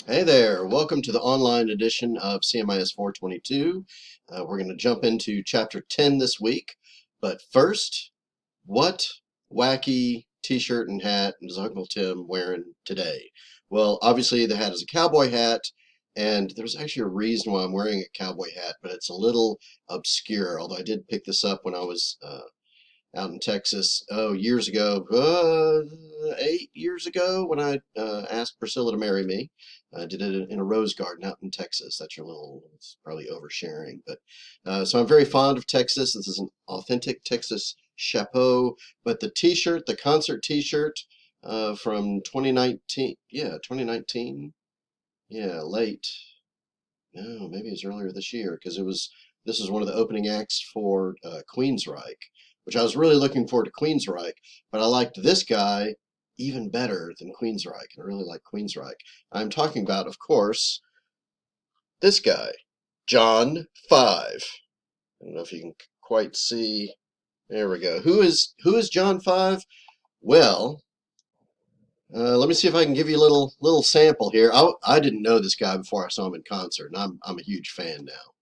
Hey there, welcome to the online edition of CMIS422. We're going to jump into chapter 10 this week, but first, what wacky t-shirt and hat is Uncle Tim wearing today? Well, obviously the hat is a cowboy hat, and there's actually a reason why I'm wearing a cowboy hat, but it's a little obscure, although I did pick this up when I was out in Texas, years ago, 8 years ago, when I asked Priscilla to marry me. I did it in a rose garden out in Texas. That's your little, it's probably oversharing, but so I'm very fond of Texas. This is an authentic Texas chapeau, but the T-shirt, the concert T-shirt from 2019, yeah, 2019, yeah, late. No, maybe it was earlier this year because this is one of the opening acts for Queensryche, which I was really looking forward to Queensryche, but I liked this guy even better than Queensryche. I really like Queensryche. I'm talking about, of course, this guy, John 5. I don't know if you can quite see. There we go. Who is John 5? Well, let me see if I can give you a little sample here. I didn't know this guy before I saw him in concert, and I'm a huge fan now.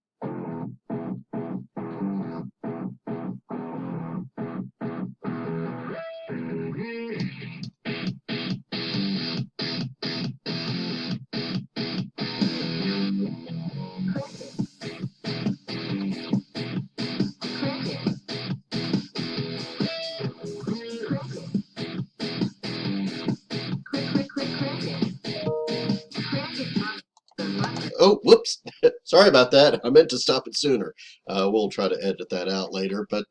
Oh, whoops. Sorry about that. I meant to stop it sooner. We'll try to edit that out later. But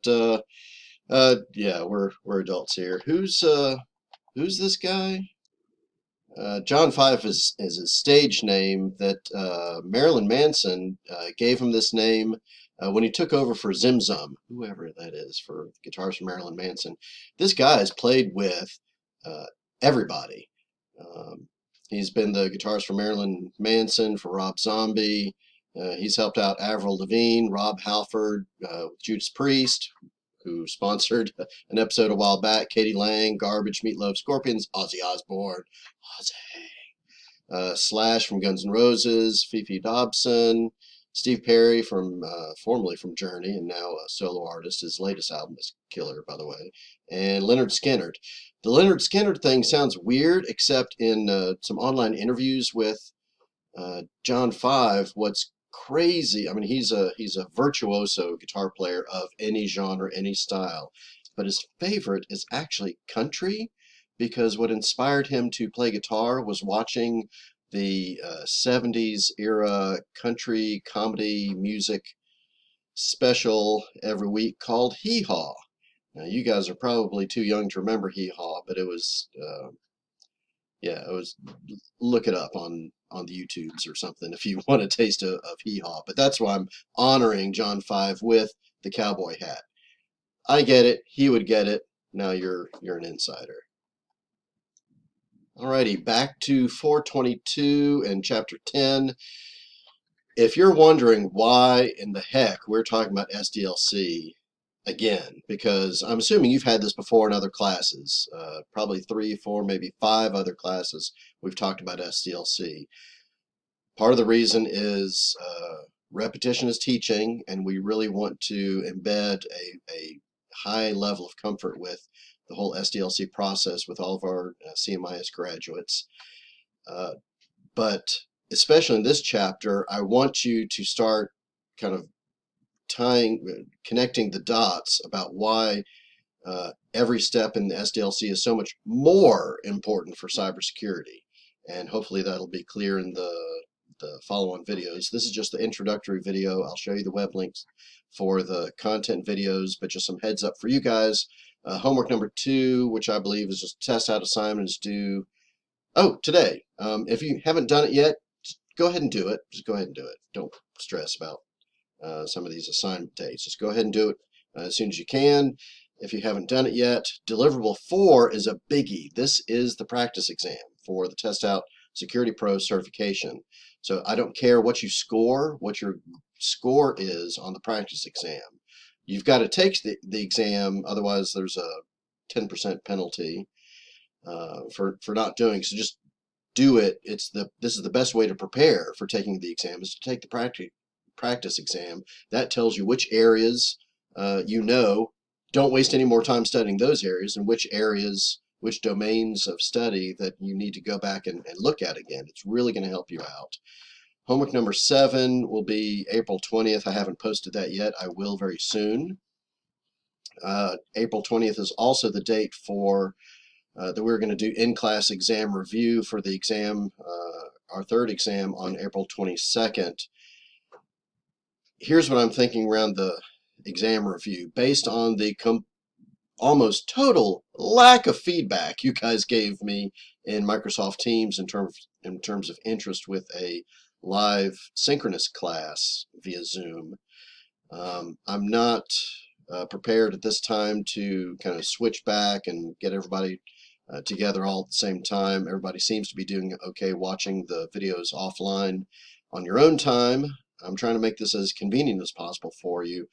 yeah, we're adults here. Who's this guy? John Five is his stage name that Marilyn Manson gave him this name when he took over for Zim Zum, whoever that is, for guitars from Marilyn Manson. This guy has played with uh, everybody. Um, he's been the guitarist for Marilyn Manson, for Rob Zombie. He's helped out Avril Lavigne, Rob Halford, Judas Priest, who sponsored an episode a while back, Katie Lang, Garbage, Meatloaf, Scorpions, Ozzy Osbourne, Ozzy, Slash from Guns N' Roses, Fifi Dobson, Steve Perry from formerly from Journey and now a solo artist. His latest album is killer, by the way, and Leonard Skinner. The Leonard Skinner thing sounds weird, except in some online interviews with John Five. What's crazy? I mean, he's a virtuoso guitar player of any genre, any style, but his favorite is actually country, because what inspired him to play guitar was watching the 70s era country comedy music special every week called Hee Haw. Now, you guys are probably too young to remember Hee Haw, but it was yeah, it was, look it up on the YouTubes or something if you want a taste of hee haw. But that's why I'm honoring John Five with the cowboy hat. I get it. He would get it. Now you're an insider. Alrighty, back to 422 and chapter 10. If you're wondering why in the heck we're talking about SDLC again, because I'm assuming you've had this before in other classes, probably 3, 4, maybe 5 other classes we've talked about SDLC. Part of the reason is repetition is teaching, and we really want to embed a high level of comfort with the whole SDLC process with all of our CMIS graduates. Uh, but especially in this chapter, I want you to start kind of connecting the dots about why every step in the SDLC is so much more important for cybersecurity. And hopefully that'll be clear in the follow-on videos. This is just the introductory video. I'll show you the web links for the content videos, but just some heads up for you guys. Homework number 2, which I believe is just test out assignment, is due, today. If you haven't done it yet, just go ahead and do it. Just go ahead and do it. Don't stress about some of these assignment dates. Just go ahead and do it as soon as you can. If you haven't done it yet, deliverable 4 is a biggie. This is the practice exam for the Test Out Security Pro certification. So I don't care what you score, what your score is on the practice exam. You've got to take the exam, otherwise there's a 10% penalty for not doing. So just do it, this is the best way to prepare for taking the exam, is to take the practice exam. That tells you which areas you know. Don't waste any more time studying those areas, and which areas, which domains of study that you need to go back and look at again. It's really going to help you out. Homework number 7 will be April 20th. I haven't posted that yet. I will very soon. April 20th is also the date for that we're going to do in-class exam review for the exam, our third exam on April 22nd. Here's what I'm thinking around the exam review. Based on the almost total lack of feedback you guys gave me in Microsoft Teams in terms of interest with a live synchronous class via Zoom, I'm not prepared at this time to kind of switch back and get everybody together all at the same time. Everybody seems to be doing okay watching the videos offline on your own time. I'm trying to make this as convenient as possible for you.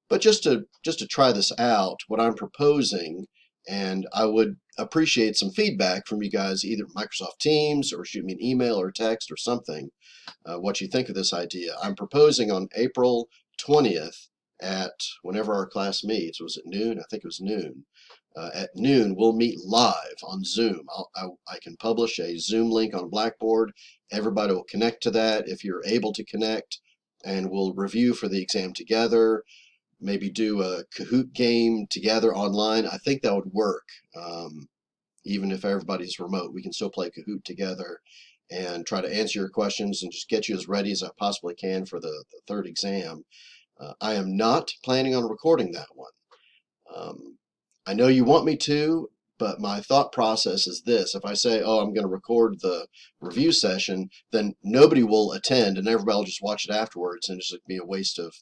But just to try this out, what I'm proposing, and I would appreciate some feedback from you guys, either Microsoft Teams or shoot me an email or text or something, what you think of this idea. I'm proposing on April 20th at whenever our class meets. Was it noon? I think it was noon. At noon, we'll meet live on Zoom. I can publish a Zoom link on Blackboard. Everybody will connect to that if you're able to connect, and we'll review for the exam together. Maybe do a Kahoot game together online. I think that would work. Even if everybody's remote, we can still play Kahoot together and try to answer your questions and just get you as ready as I possibly can for the third exam. I am not planning on recording that one. I know you want me to, but my thought process is this. If I say, oh, I'm going to record the review session, then nobody will attend and everybody will just watch it afterwards, and it's just be a waste of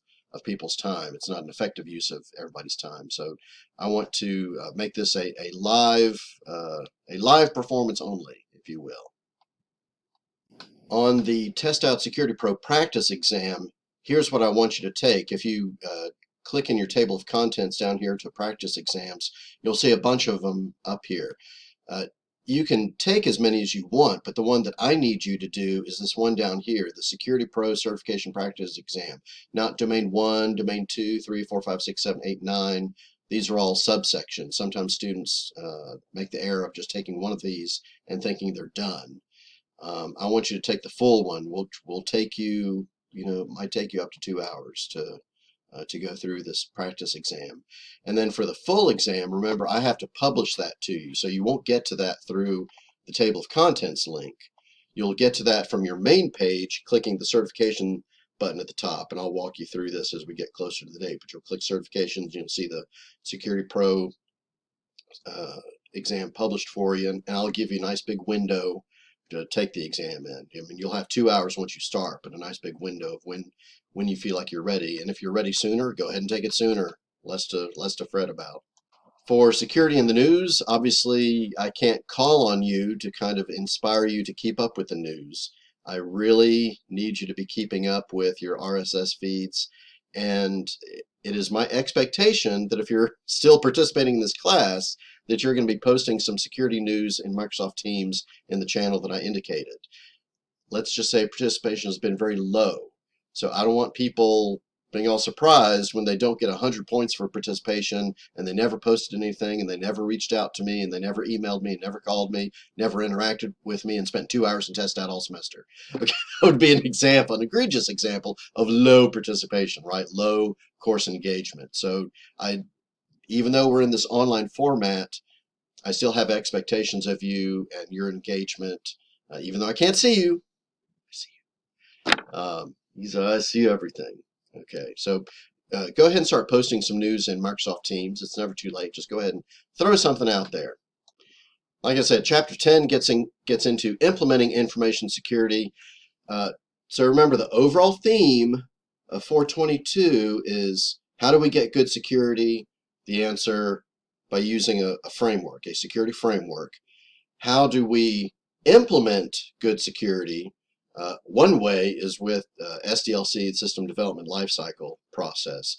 people's time. It's not an effective use of everybody's time. So I want to make this a live performance only, if you will. On the Test Out Security Pro practice exam, here's what I want you to take. If you click in your table of contents down here to practice exams, you'll see a bunch of them up here. You can take as many as you want, but the one that I need you to do is this one down here, the Security Pro Certification Practice Exam. Not Domain 1, Domain 2, 3, 4, 5, 6, 7, 8, 9. These are all subsections. Sometimes students make the error of just taking one of these and thinking they're done. I want you to take the full one. We'll take you, might take you up to 2 hours to go through this practice exam. And then for the full exam, remember, I have to publish that to you. So you won't get to that through the table of contents link. You'll get to that from your main page, clicking the certification button at the top. And I'll walk you through this as we get closer to the date. But you'll click certifications, you'll see the Security Pro exam published for you. And I'll give you a nice big window to take the exam in. I mean, you'll have 2 hours once you start, but a nice big window of when you feel like you're ready. And if you're ready sooner, go ahead and take it sooner. Less to fret about. For security in the news, obviously I can't call on you to kind of inspire you to keep up with the news. I really need you to be keeping up with your RSS feeds, and it is my expectation that if you're still participating in this class, that you're going to be posting some security news in Microsoft Teams in the channel that I indicated. Let's just say participation has been very low. So I don't want people being all surprised when they don't get 100 points for participation and they never posted anything and they never reached out to me and they never emailed me, never called me, never interacted with me, and spent 2 hours in Test Out all semester. Okay, that would be an example, an egregious example of low participation, right? Low course engagement. So even though we're in this online format, I still have expectations of you and your engagement, even though I can't see you. I see you. I see everything. Okay, so go ahead and start posting some news in Microsoft Teams. It's never too late. Just go ahead and throw something out there. Like I said, Chapter 10 gets into implementing information security. So remember, the overall theme of 422 is how do we get good security? The answer, by using a framework, a security framework. How do we implement good security? One way is with SDLC, System Development Lifecycle Process.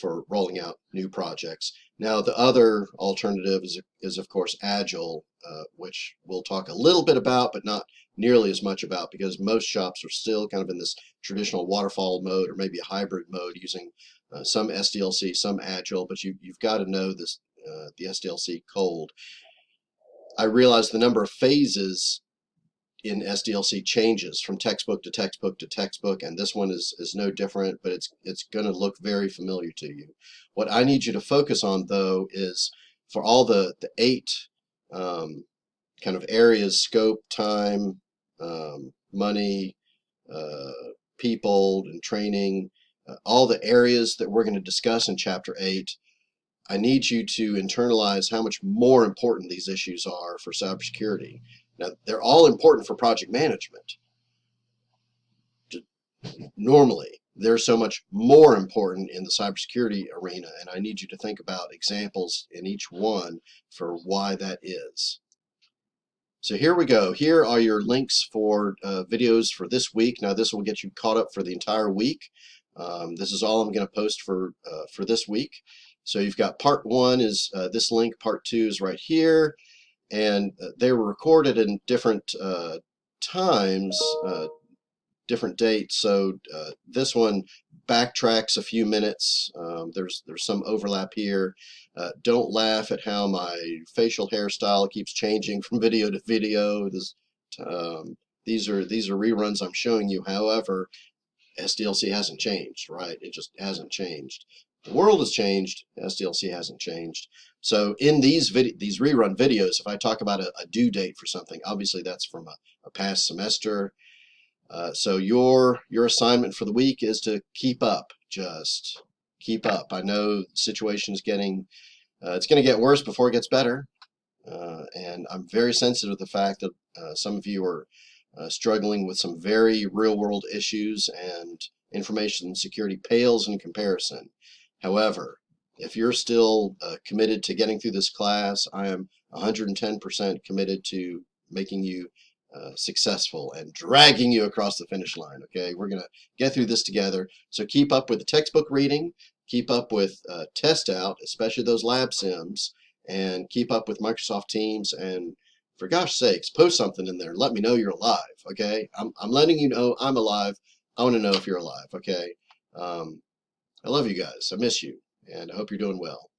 for rolling out new projects. Now, the other alternative is of course, Agile, which we'll talk a little bit about, but not nearly as much about, because most shops are still kind of in this traditional waterfall mode or maybe a hybrid mode using some SDLC, some Agile, but you've got to know this, the SDLC cold. I realize the number of phases in SDLC changes from textbook to textbook to textbook, and this one is no different, but it's going to look very familiar to you. What I need you to focus on, though, is for all the 8 kind of areas: scope, time, money, people, and training, all the areas that we're going to discuss in Chapter 8. I need you to internalize how much more important these issues are for cybersecurity. Now, they're all important for project management. Normally, they're so much more important in the cybersecurity arena, and I need you to think about examples in each one for why that is. So here we go. Here are your links for videos for this week. Now, this will get you caught up for the entire week. This is all I'm going to post for this week. So you've got part 1 is this link, part 2 is right here, and they were recorded in different times, different dates. So this one backtracks a few minutes. There's some overlap here. Don't laugh at how my facial hairstyle keeps changing from video to video. These are reruns I'm showing you. However, SDLC hasn't changed, right? It just hasn't changed. The world has changed. SDLC hasn't changed. So in these rerun videos, if I talk about a due date for something, obviously that's from a past semester. So your assignment for the week is to keep up. Just keep up. I know the situation is getting, it's going to get worse before it gets better. And I'm very sensitive to the fact that some of you are struggling with some very real-world issues, and information security pales in comparison. However, if you're still committed to getting through this class, I am 110% committed to making you successful and dragging you across the finish line. Okay, we're going to get through this together. So keep up with the textbook reading, keep up with test out, especially those lab sims, and keep up with Microsoft Teams, and for gosh sakes, post something in there and let me know you're alive. Okay, I'm letting you know I'm alive. I want to know if you're alive. Okay, I love you guys. I miss you, and I hope you're doing well.